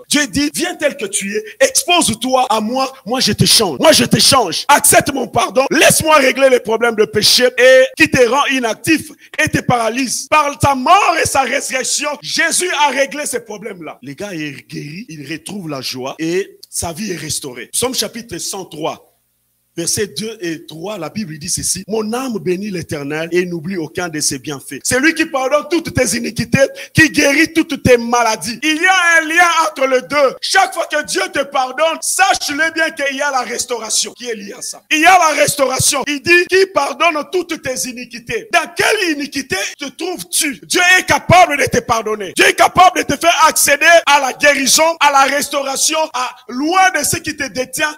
Dieu dit, viens tel que tu es, expose-toi à moi, moi je te change. Moi je te change. Accepte mon pardon, laisse-moi régler les problèmes de péché et qui te rend inactif et te paralyse. Par sa mort et sa résurrection, Jésus a réglé ces problèmes-là. Les gars est guéri, il retrouve la joie et sa vie est restaurée. Psaume chapitre 103. Versets 2 et 3, la Bible dit ceci. Mon âme bénit l'Éternel et n'oublie aucun de ses bienfaits. C'est lui qui pardonne toutes tes iniquités, qui guérit toutes tes maladies. Il y a un lien entre les deux. Chaque fois que Dieu te pardonne, sache-le bien qu'il y a la restauration qui est liée à ça. Il y a la restauration. Il dit qui pardonne toutes tes iniquités. Dans quelle iniquité te trouves-tu? Dieu est capable de te pardonner. Dieu est capable de te faire accéder à la guérison, à la restauration, à loin de ce qui te détient,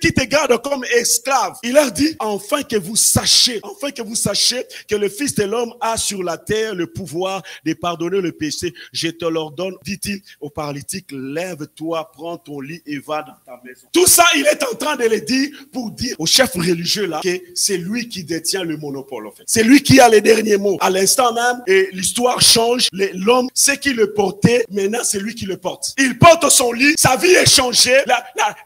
qui te garde comme esclave. Il leur dit, afin que vous sachiez que le Fils de l'homme a sur la terre le pouvoir de pardonner le péché. Je te l'ordonne, dit-il au paralytique, lève-toi, prends ton lit et va dans ta maison. Tout ça, il est en train de le dire pour dire au chef religieux là que c'est lui qui détient le monopole en fait. C'est lui qui a les derniers mots. À l'instant même, et l'histoire change. L'homme, c'est qui le portait, maintenant c'est lui qui le porte. Il porte son lit, sa vie est changée,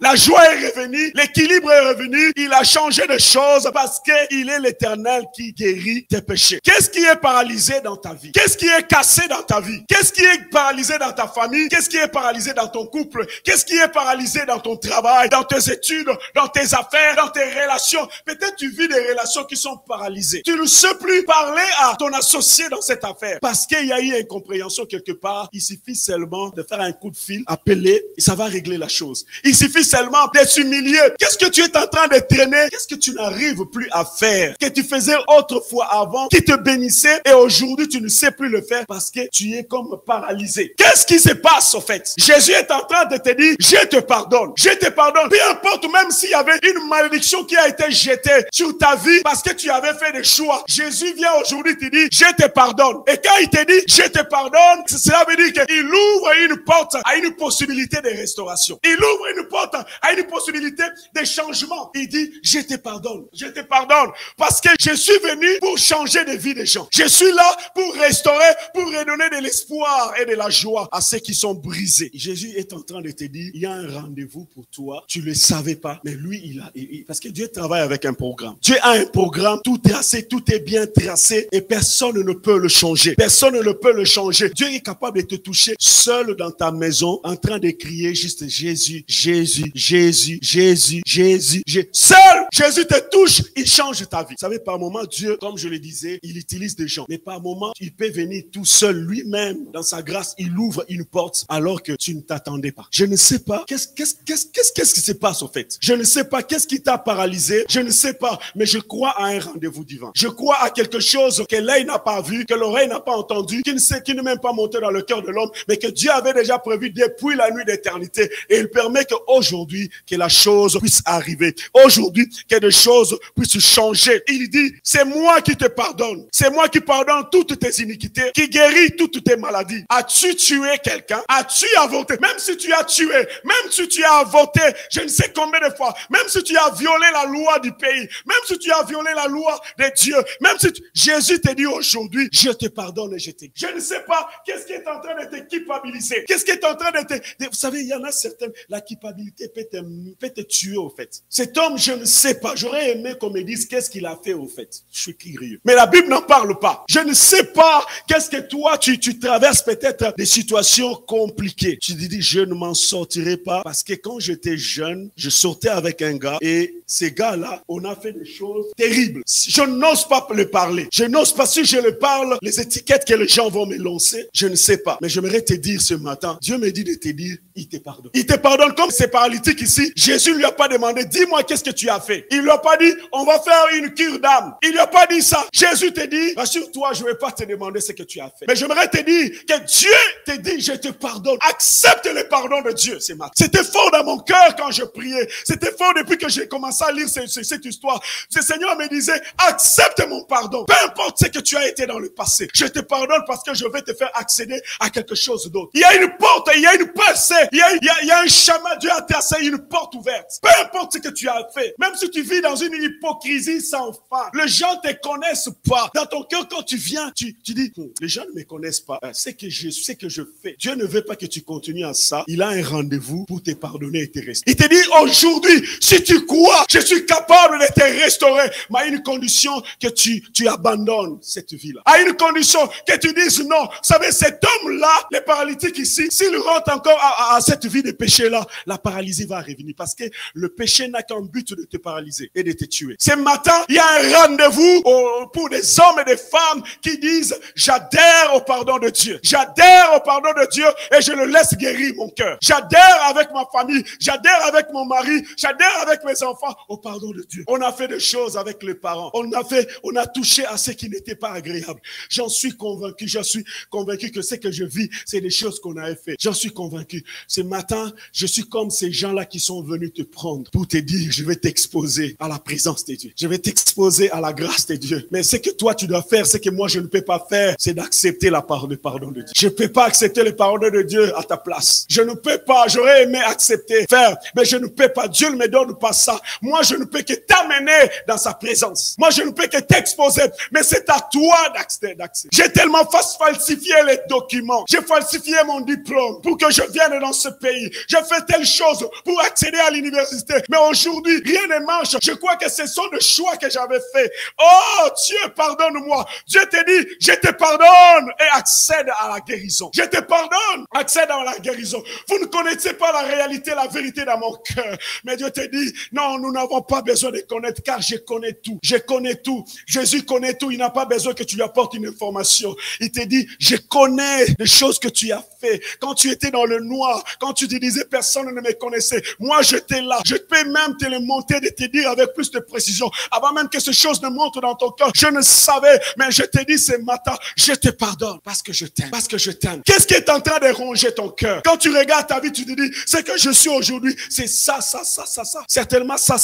la joie est revenue, l'équilibre est revenu, il a changé de choses parce qu'il est l'Éternel qui guérit tes péchés. Qu'est-ce qui est paralysé dans ta vie? Qu'est-ce qui est cassé dans ta vie? Qu'est-ce qui est paralysé dans ta famille? Qu'est-ce qui est paralysé dans ton couple? Qu'est-ce qui est paralysé dans ton travail, dans tes études, dans tes affaires, dans tes relations? Peut-être tu vis des relations qui sont paralysées. Tu ne sais plus parler à ton associé dans cette affaire parce qu'il y a eu incompréhension quelque part. Il suffit seulement de faire un coup de fil, appeler et ça va régler la chose. Il suffit seulement de s'humilier. Qu'est-ce que tu es en train de traîner? Qu'est-ce que tu n'arrives plus à faire que tu faisais autrefois avant, qui te bénissait et aujourd'hui tu ne sais plus le faire parce que tu es comme paralysé? Qu'est-ce qui se passe au fait? Jésus est en train de te dire, je te pardonne, je te pardonne. Peu importe, même s'il y avait une malédiction qui a été jetée sur ta vie parce que tu avais fait des choix, Jésus vient aujourd'hui te dire, je te pardonne. Et quand il te dit, je te pardonne, cela veut dire qu'il ouvre une porte à une possibilité de restauration. Il ouvre une porte à une possibilité de changement. Il dit, je te pardonne, parce que je suis venu pour changer de vie des gens. Je suis là pour restaurer, pour redonner de l'espoir et de la joie à ceux qui sont brisés. Jésus est en train de te dire, il y a un rendez-vous pour toi. Tu ne le savais pas, mais lui, parce que Dieu travaille avec un programme. Dieu a un programme tout tracé, tout est bien tracé et personne ne peut le changer. Personne ne peut le changer. Dieu est capable de te toucher seul dans ta maison, en train de crier juste Jésus, Jésus, Jésus, Jésus, Jésus, Jésus. Seul Jésus te touche, il change ta vie. Vous savez, par moment, Dieu, comme je le disais, il utilise des gens. Mais par moment, il peut venir tout seul, lui-même, dans sa grâce, il ouvre une porte alors que tu ne t'attendais pas. Je ne sais pas, qu'est-ce qui se passe au fait? Je ne sais pas, qu'est-ce qui t'a paralysé? Je ne sais pas, mais je crois à un rendez-vous divin. Je crois à quelque chose que l'œil n'a pas vu, que l'oreille n'a pas entendu, qui ne même pas monté dans le cœur de l'homme, mais que Dieu avait déjà prévu depuis la nuit d'éternité. Et il permet qu'aujourd'hui, que la chose puisse arriver. Aujourd'hui, que des choses puissent changer. Il dit, c'est moi qui te pardonne. C'est moi qui pardonne toutes tes iniquités, qui guérit toutes tes maladies. As-tu tué quelqu'un? As-tu avorté? Même si tu as tué, même si tu as avorté, je ne sais combien de fois, même si tu as violé la loi du pays, même si tu as violé la loi de Dieu, même si Jésus te dit aujourd'hui, je te pardonne et je t'aime. Je ne sais pas qu'est-ce qui est en train de te culpabiliser. Qu'est-ce qui est en train de te... Vous savez, il y en a certaines, la culpabilité peut te tuer au fait. Cet homme, je ne sais pas. J'aurais aimé qu'on me dise qu'est-ce qu'il a fait au fait. Je suis curieux. Mais la Bible n'en parle pas. Je ne sais pas qu'est-ce que toi, tu traverses peut-être des situations compliquées. Tu te dis, je ne m'en sortirai pas parce que quand j'étais jeune, je sortais avec un gars et ces gars-là, on a fait des choses terribles. Je n'ose pas le parler. Je n'ose pas, si je le parle, les étiquettes que les gens vont me lancer, je ne sais pas. Mais j'aimerais te dire ce matin, Dieu me dit de te dire, il te pardonne. Il te pardonne comme ces paralytiques ici. Jésus ne lui a pas demandé, dis-moi qu'est-ce que tu as fait. Il lui a pas dit, on va faire une cure d'âme. Il lui a pas dit ça. Jésus te dit, rassure-toi, je ne vais pas te demander ce que tu as fait. Mais j'aimerais te dire que Dieu te dit, je te pardonne. Accepte le pardon de Dieu ce matin. C'était fort dans mon cœur quand je priais. C'était fort depuis que j'ai commencé à lire cette histoire. Le Seigneur me disait, accepte mon pardon. Peu importe ce que tu as été dans le passé. Je te pardonne parce que je vais te faire accéder à quelque chose d'autre. Il y a une porte, il y a une percée, il y a un chemin. Dieu a tracé une porte ouverte. Peu importe ce que tu as fait. Même si tu vis dans une hypocrisie sans fin. Les gens ne te connaissent pas. Dans ton cœur, quand tu viens, tu dis, les gens ne me connaissent pas. C'est que je fais. Dieu ne veut pas que tu continues à ça. Il a un rendez-vous pour te pardonner et te restaurer. Il te dit, aujourd'hui, si tu crois, je suis capable de te restaurer. Mais à une condition que tu abandonnes cette vie-là. À une condition que tu dises non. Vous savez, cet homme-là, les paralytiques ici, s'il rentre encore à cette vie de péché-là, la paralysie va revenir. Parce que le péché n'a qu'un but de te paralyser et de te tuer. Ce matin, il y a un rendez-vous pour des hommes et des femmes qui disent, j'adhère au pardon de Dieu. J'adhère au pardon de Dieu et je le laisse guérir mon cœur. J'adhère avec ma famille. J'adhère avec mon mari. J'adhère avec mes enfants au pardon de Dieu. On a fait des choses avec les parents. On a touché à ce qui n'était pas agréable. J'en suis convaincu. Je suis convaincu que ce que je vis, c'est des choses qu'on avait fait. J'en suis convaincu. Ce matin, je suis comme ces gens-là qui sont venus te prendre pour te dire, je vais t'exposer à la présence de Dieu. Je vais t'exposer à la grâce de Dieu. Mais ce que toi, tu dois faire, ce que moi, je ne peux pas faire, c'est d'accepter le pardon de Dieu. Je ne peux pas accepter le pardon de Dieu à ta place. Je ne peux pas. J'aurais aimé accepter, faire, mais je ne peux pas. Dieu ne me donne pas ça. Moi, je ne peux que t'amener dans sa présence. Moi, je ne peux que t'exposer. Mais c'est à toi d'accéder. J'ai tellement falsifié les documents. J'ai falsifié mon diplôme pour que je vienne dans ce pays. J'ai fait telle chose pour accéder à l'université. Mais aujourd'hui, rien ne marche. Je crois que ce sont des choix que j'avais faits. Oh, Dieu, pardonne-moi. Dieu te dit, je te pardonne et accède à la guérison. Je te pardonne, accède à la guérison. Vous ne connaissez pas la réalité, la vérité dans mon cœur. Mais Dieu te dit, non, nous n'avons pas besoin de connaître car je connais tout. Je connais tout. Jésus connaît tout. Il n'a pas besoin que tu lui apportes une information. Il te dit, je connais les choses que tu as fait. Quand tu étais dans le noir, quand tu te disais personne ne me connaissait. Moi, j'étais là. Je peux même te le monter, de te dire avec plus de précision. Avant même que ces choses ne montrent dans ton cœur. Je ne savais, mais je te dis ce matin, je te pardonne parce que je t'aime. Parce que je t'aime. Qu'est-ce qui est en train de ronger ton cœur? Quand tu regardes ta vie, tu te dis, ce que je suis aujourd'hui, c'est ça. Certainement ça.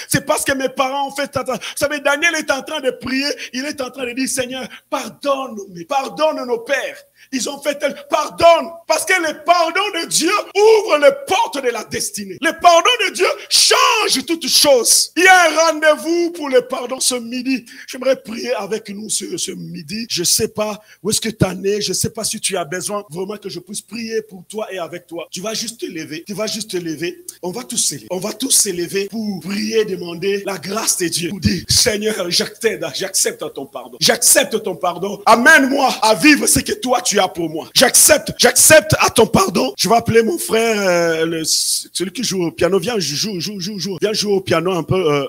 C'est parce que mes parents ont fait. Vous savez, Daniel est en train de prier. Il est en train de dire, Seigneur, pardonne-nous. Pardonne nos pères. Ils ont fait tel pardon. Parce que le pardon de Dieu ouvre les portes de la destinée. Le pardon de Dieu change toutes choses. Il y a un rendez-vous pour le pardon ce midi. J'aimerais prier avec nous ce midi. Je ne sais pas où est-ce que tu en es. Je ne sais pas si tu as besoin vraiment que je puisse prier pour toi et avec toi. Tu vas juste te lever. On va tous se lever pour prier, demander la grâce de Dieu. Pour dire, Seigneur, j'accepte ton pardon. J'accepte ton pardon. Amène-moi à vivre ce que toi tu as pour moi. J'accepte à ton pardon. Je vais appeler mon frère, celui qui joue au piano. Viens, joue. Viens jouer au piano un peu.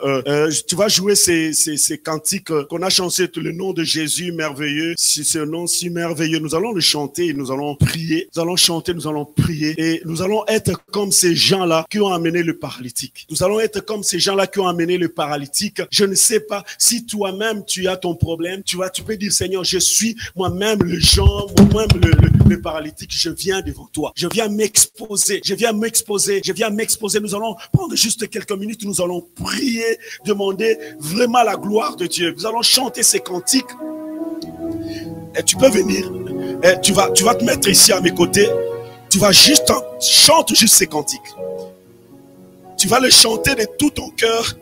Tu vas jouer ces cantiques qu'on a chanté, le nom de Jésus merveilleux. C'est ce nom si merveilleux. Nous allons le chanter, nous allons prier. Nous allons chanter, nous allons prier. Et nous allons être comme ces gens-là qui ont amené le paralytique. Nous allons être comme ces gens-là qui ont amené le paralytique. Je ne sais pas si toi-même tu as ton problème. Tu peux dire, Seigneur, je suis moi-même le genre, moi-même le paralytique, je viens devant toi. Je viens m'exposer. Nous allons prendre juste quelques minutes. Nous allons prier, demander vraiment la gloire de Dieu. Nous allons chanter ces cantiques. Et tu peux venir. Et tu vas te mettre ici à mes côtés. Tu vas chante juste ces cantiques. Tu vas les chanter de tout ton cœur.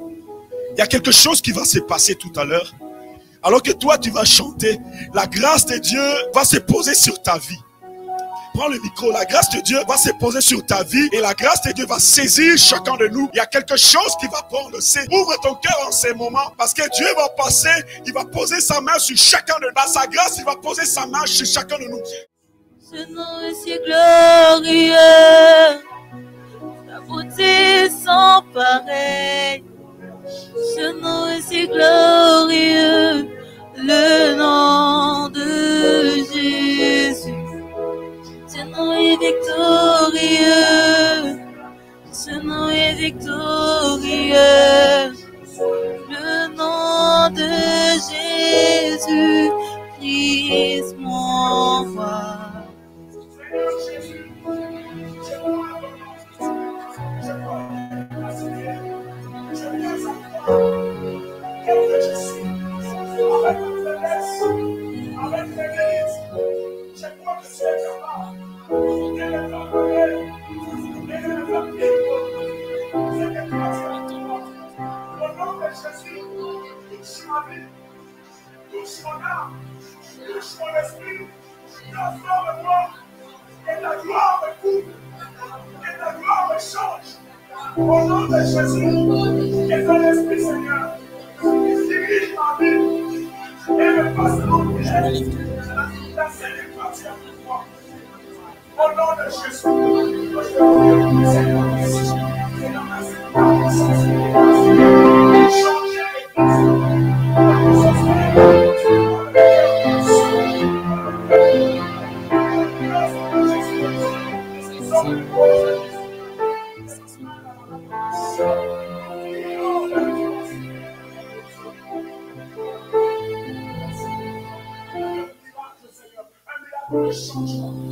Il y a quelque chose qui va se passer tout à l'heure. Alors que toi, tu vas chanter, la grâce de Dieu va se poser sur ta vie. Prends le micro. La grâce de Dieu va se poser sur ta vie et la grâce de Dieu va saisir chacun de nous. Il y a quelque chose qui va prendre. Ouvre ton cœur en ces moments parce que Dieu va passer. Il va poser sa main sur chacun de nous. Par sa grâce, il va poser sa main sur chacun de nous. Ce nom est si glorieux, ta beauté sans pareil. Ce nom est si glorieux, le nom de Jésus. Ce nom est victorieux, ce nom est victorieux, le nom de Jésus, Christ mon roi. Avec l'église, je crois que c'est capable. Au nom de Jésus, touche ma vie, touche mon âme, touche mon esprit, transforme-moi, et ta gloire me couvre, et ta gloire me change. Au nom de Jésus, et ton esprit, Seigneur, dirige ma vie. Et me passe l'entrée, la célébration pour moi. Au nom de Jésus, je te prie, Seigneur, et dans ma célébration, changer les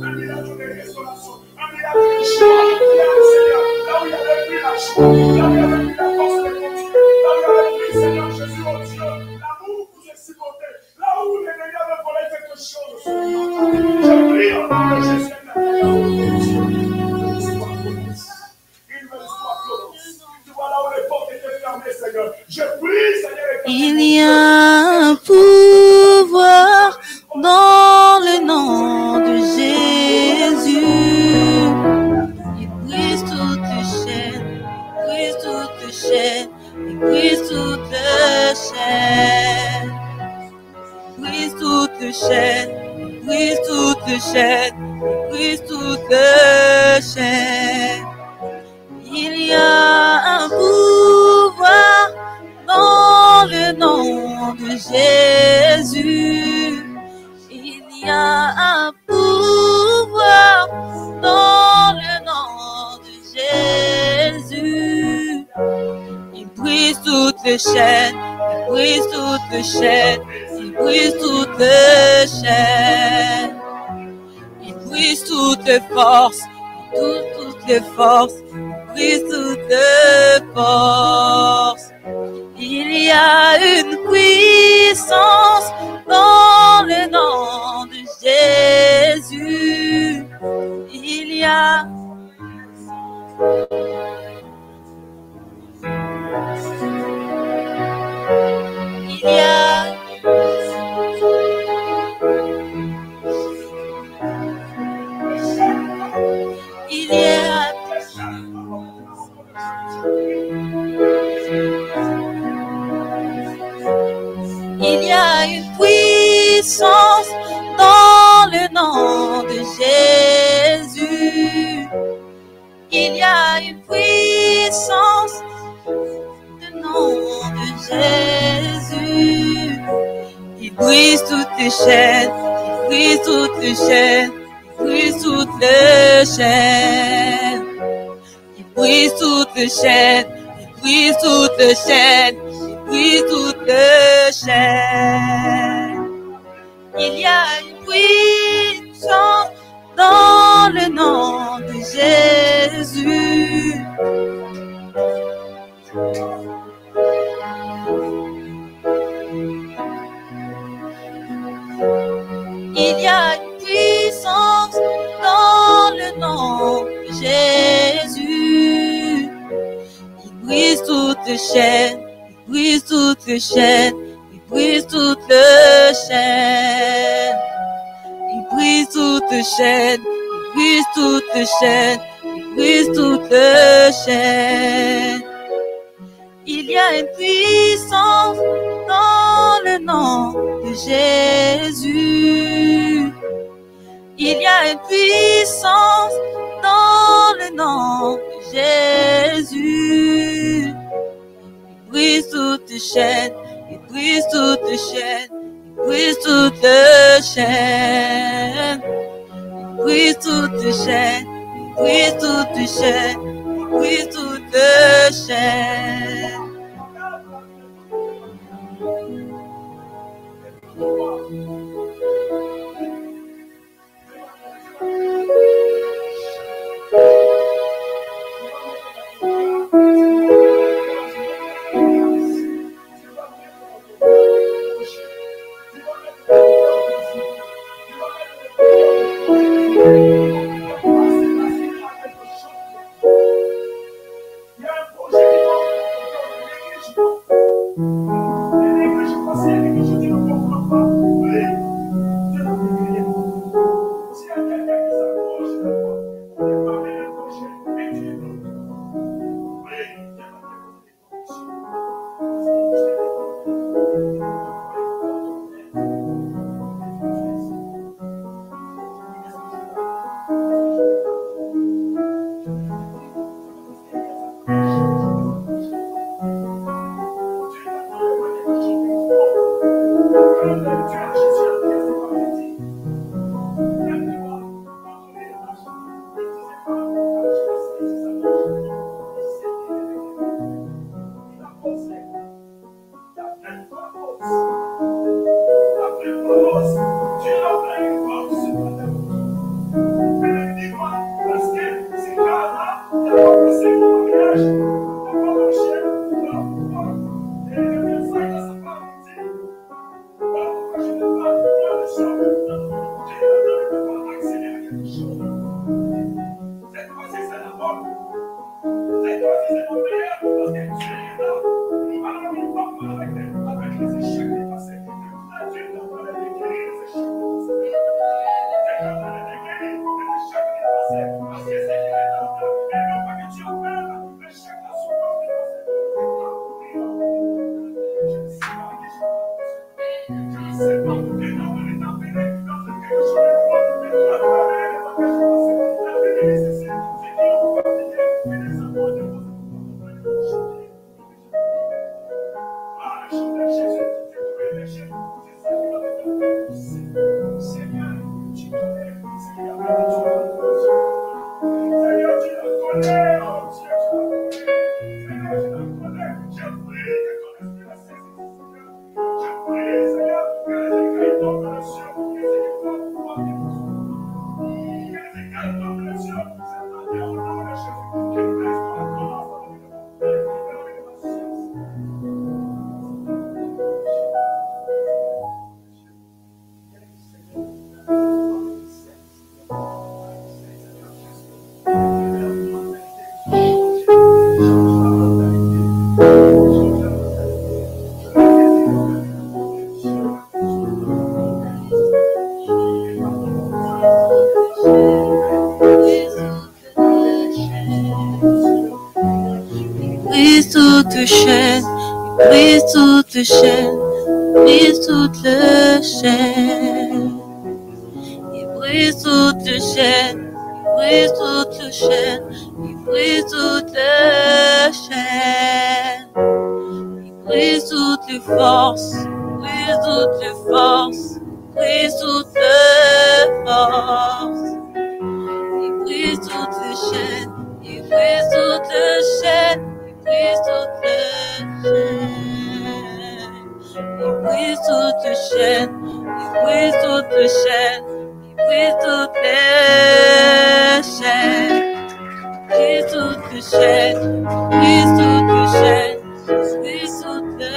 un miracle de restauration, un miracle de joie, Seigneur, là où il y avait plus la joie, là où il y avait plus la force de continuer, là où il y avait plus, Seigneur Jésus, mon Dieu, l'amour que j'ai supporté, là où l'ennemi avait volé quelque chose, je prie au nom de Jésus, il me soit close, tu vois là où les portes étaient fermées, Seigneur, je prie, Seigneur, il y a un pouvoir dans le nom de Jésus. Il brise toutes les chaînes, il brise toutes les chaînes, il brise toutes les chaînes. Il brise toutes les chaînes, il brise toutes les chaînes, il brise toutes les chaînes. Il y a un pouvoir dans le nom de Jésus. Il y a un pouvoir dans le nom de Jésus. Il brise toutes les chaînes, il brise toutes les chaînes, il brise toutes les chaînes. Il brise toutes les forces, toutes les forces, il brise toutes les forces. Il y a une puissance dans le nom de Jésus. Il y a une puissance dans le nom de Jésus. Il y a une puissance dans le nom de Jésus. Il brise toutes les chaînes, il brise toutes les chaînes, il brise toutes les chaînes. Il brise toutes les chaînes, il brise toutes les chaînes, il brise toutes les chaînes. Il y a une puissance dans le nom de Jésus. Il y a une puissance dans le nom de Jésus. Il brise toutes les chaînes, il brise toutes les chaînes, il brise toutes les chaînes. Il brise toutes les chaînes, il brise toutes les chaînes, il brise toutes les chaînes. Il y a une puissance dans le nom de Jésus. Il y a une puissance dans le nom de Jésus. Il brise toutes les chaînes, il brise toutes les chaînes, il brise toutes les chaînes. Il brise toutes les chaînes, il brise toutes les chaînes, il brise toutes les chaînes. Brise toutes les chaînes, brise toutes les chaînes. Il brise toutes les chaînes, il brise toutes les chaînes, il brise toutes les chaînes. Il brise toutes les forces, brise toutes les forces, brise toutes les forces. Il brise toutes les chaînes, il brise toutes les chaînes, il brise toutes les chaînes. Il brise toutes les chaînes, il brise toutes les chaînes, il brise toutes les chaînes. Brise toutes les chaînes, brise toutes les chaînes, brise toutes les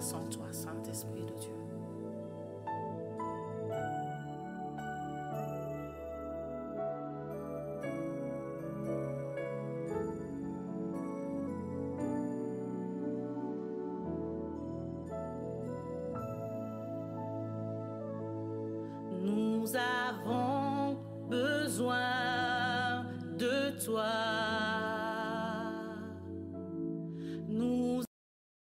place en toi, Saint-Esprit de Dieu. Nous avons besoin de toi.